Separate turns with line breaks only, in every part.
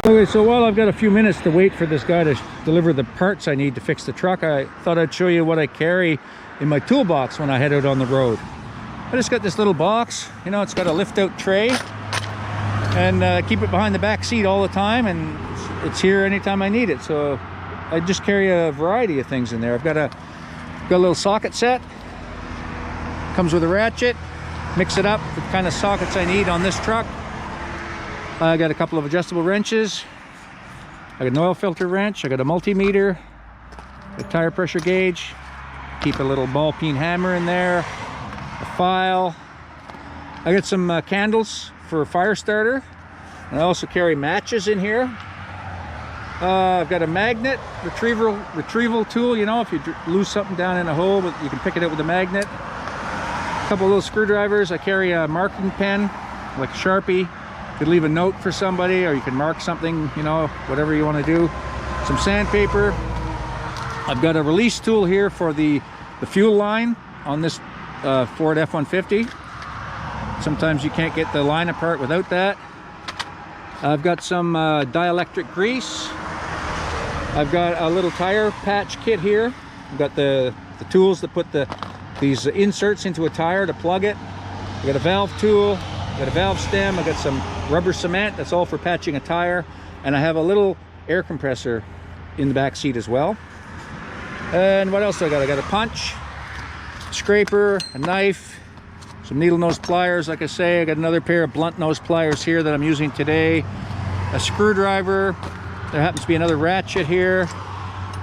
Okay, so while I've got a few minutes to wait for this guy to deliver the parts I need to fix the truck, I thought I'd show you what I carry in my toolbox when I head out on the road. I just got this little box, you know, it's got a lift out tray, and keep it behind the back seat all the time, and it's here anytime I need it. So I just carry a variety of things in there. I've got a little socket set, comes with a ratchet, mix it up with the kind of sockets I need on this truck. I got a couple of adjustable wrenches. I got an oil filter wrench. I got a multimeter, a tire pressure gauge. Keep a little ball peen hammer in there. A file. I got some candles for a fire starter. And I also carry matches in here. I've got a magnet retrieval tool. You know, if you lose something down in a hole, you can pick it out with a magnet. A couple of little screwdrivers. I carry a marking pen, like a Sharpie. You could leave a note for somebody, or you can mark something, you know, whatever you want to do. Some sandpaper. I've got a release tool here for the fuel line on this Ford F-150. Sometimes you can't get the line apart without that. I've got some dielectric grease. I've got a little tire patch kit here. I've got the tools to put these inserts into a tire to plug it. I've got a valve tool. I've got a valve stem. I've got some rubber cement. That's all for patching a tire. And I have a little air compressor in the back seat as well. And what else do I got? I got a punch, scraper, a knife, some needle nose pliers. Like I say, I got another pair of blunt nose pliers here that I'm using today. A screwdriver. There happens to be another ratchet here.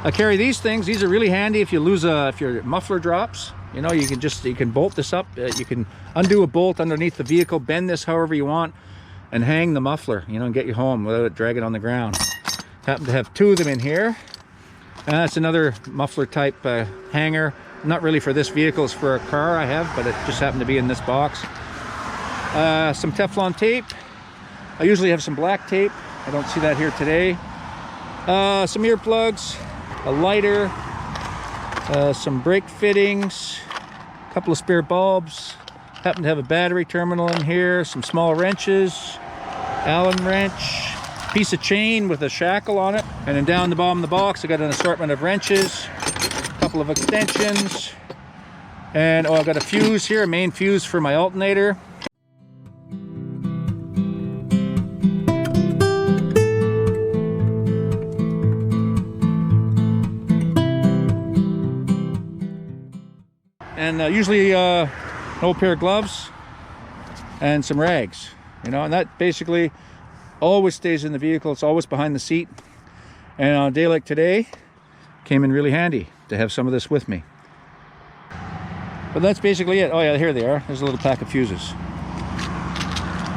I carry these things. These are really handy if you lose if your muffler drops. You know, you can bolt this up. You can undo a bolt underneath the vehicle, bend this however you want, and hang the muffler, you know, and get you home without it dragging on the ground. Happen to have two of them in here. And that's another muffler type hanger. Not really for this vehicle, it's for a car I have, but it just happened to be in this box. Some Teflon tape. I usually have some black tape. I don't see that here today. Some earplugs, a lighter, some brake fittings, a couple of spare bulbs. Happen to have a battery terminal in here, some small wrenches, Allen wrench, piece of chain with a shackle on it. And then down the bottom of the box, I got an assortment of wrenches, a couple of extensions, and I've got a fuse here, a main fuse for my alternator. And usually an old pair of gloves and some rags, you know, and that basically always stays in the vehicle. It's always behind the seat. And on a day like today, came in really handy to have some of this with me. But that's basically it. Oh yeah, here they are. There's a little pack of fuses.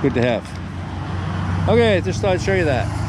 Good to have. Okay, just thought I'd show you that.